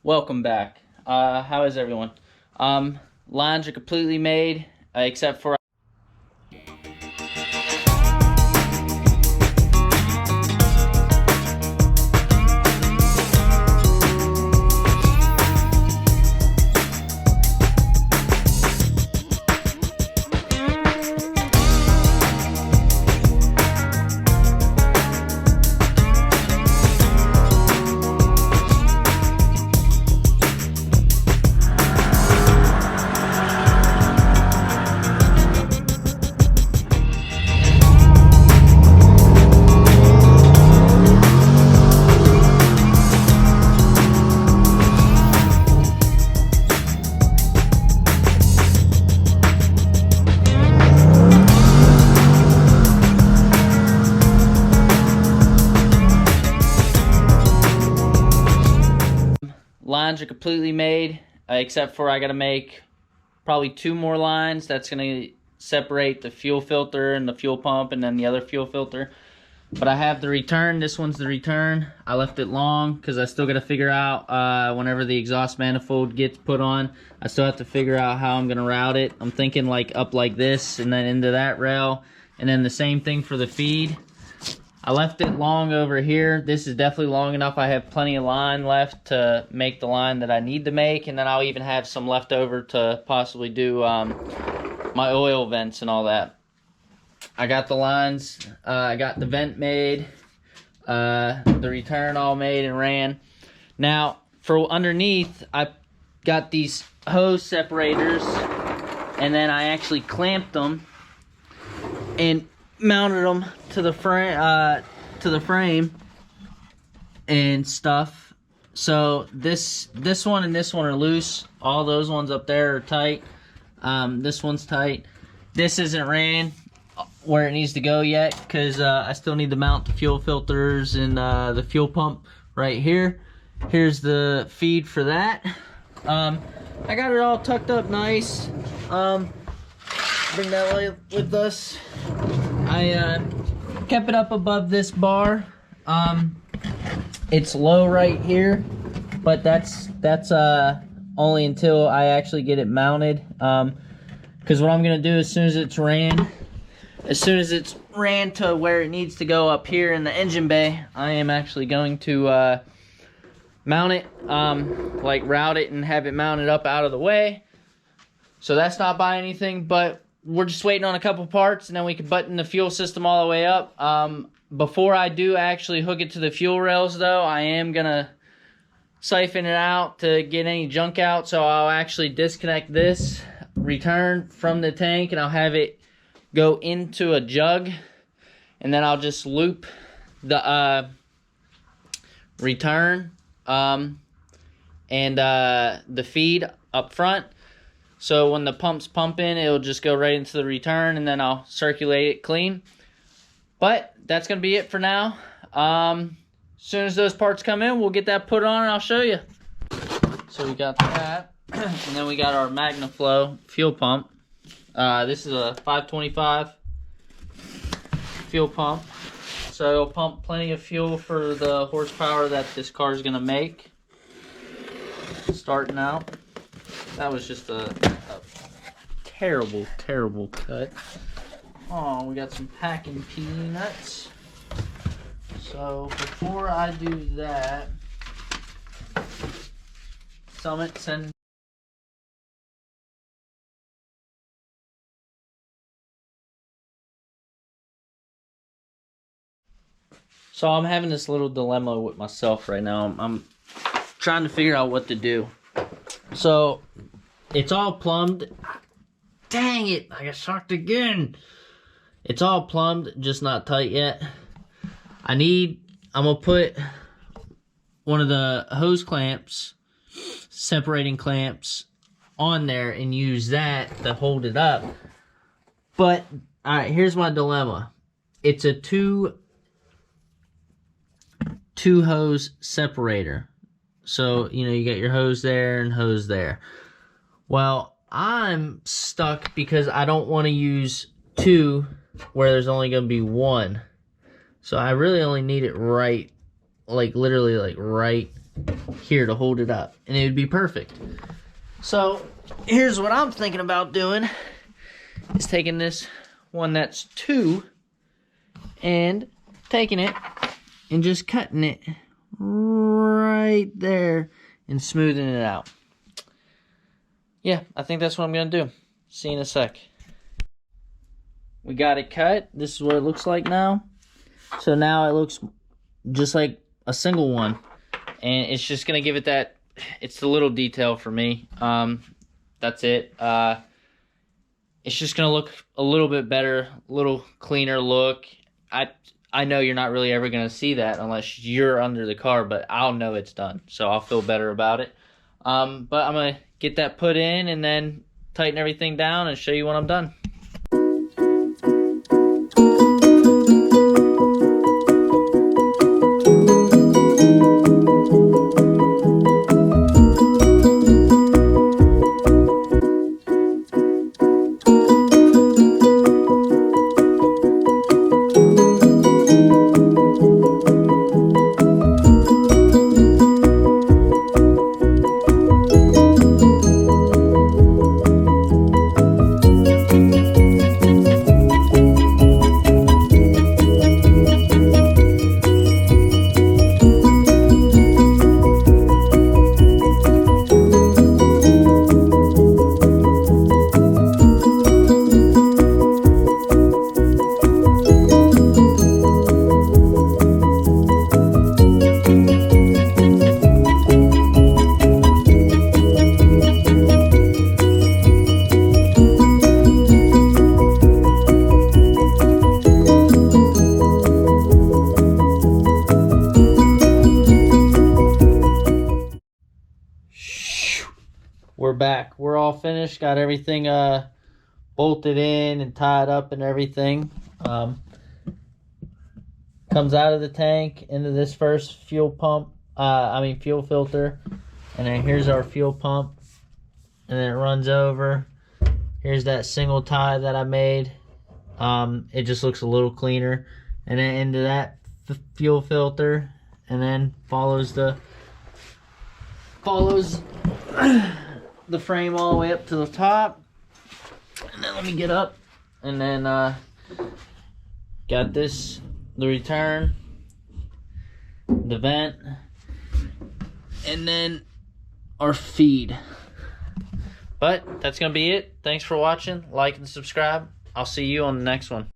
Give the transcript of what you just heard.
Welcome back. How is everyone? Lines are completely made, except for lines are completely made, except for I gotta make probably 2 more lines. That's gonna separate the fuel filter and the fuel pump and then the other fuel filter. But I have the return. This one's the return. I left it long because I still gotta figure out whenever the exhaust manifold gets put on, I still have to figure out how I'm gonna route it. I'm thinking like up like this and then into that rail, and then the same thing for the feed. I left it long over here. This is definitely long enough. I have plenty of line left to make the line that I need to make, and then I'll even have some left over to possibly do my oil vents and all that. I got the lines, I got the vent made, the return all made and ran. Now, for underneath, I got these hose separators, and then I actually clamped them and mounted them to the frame and stuff. So this one and this one are loose. All those ones up there are tight. This one's tight. This isn't ran where it needs to go yet because I still need to mount the fuel filters and the fuel pump right here. Here's the feed for that. I got it all tucked up nice. Bring that with us. I kept it up above this bar. It's low right here, but that's only until I actually get it mounted. Because what I'm gonna do as soon as it's ran to where it needs to go up here in the engine bay, I am actually going to mount it, like route it and have it mounted up out of the way. So that's not by anything, but we're just waiting on a couple parts, and then we can button the fuel system all the way up. Before I do actually hook it to the fuel rails, though, I am going to siphon it out to get any junk out. So I'll actually disconnect this return from the tank, and I'll have it go into a jug. And then I'll just loop the return and the feed up front. So when the pump's pumping, it'll just go right into the return, and then I'll circulate it clean. But that's going to be it for now. As soon as those parts come in, we'll get that put on, and I'll show you. So we got that, and then we got our magnaFuel fuel pump. This is a 525 fuel pump. So it'll pump plenty of fuel for the horsepower that this car is going to make. Starting out. That was just a terrible, terrible cut. Oh, we got some packing peanuts. So before I do that, Summit send. So I'm having this little dilemma with myself right now. I'm trying to figure out what to do. So it's all plumbed. Dang it, I got shocked again. It's all plumbed, just not tight yet. I'm gonna put one of the hose clamps, separating clamps, on there and use that to hold it up. But alright, here's my dilemma. It's a two hose separator. So, you know, you got your hose there and hose there. Well, I'm stuck because I don't want to use 2 where there's only going to be 1. So I really only need it right, like literally like right here to hold it up, and it would be perfect. So here's what I'm thinking about doing, is taking this one that's 2 and taking it and just cutting it right there and smoothing it out. Yeah, I think that's what I'm gonna do. See you in a sec. We got it cut. This is what it looks like now. So now it looks just like a single one, and it's just gonna give it that, it's the little detail for me. That's it. It's just gonna look a little bit better, a little cleaner look. I know you're not really ever gonna see that unless you're under the car, but I'll know it's done, so I'll feel better about it. But I'm gonna get that put in and then tighten everything down and show you when I'm done. We're back. We're all finished. Got everything bolted in and tied up and everything. Comes out of the tank into this first fuel pump. Fuel filter. And then here's our fuel pump. And then it runs over. Here's that single tie that I made. It just looks a little cleaner. And then into that fuel filter. And then follows the frame all the way up to the top. And then let me get up, and then got this, the return, the vent, and then our feed. But that's gonna be it. Thanks for watching. Like and subscribe. I'll see you on the next one.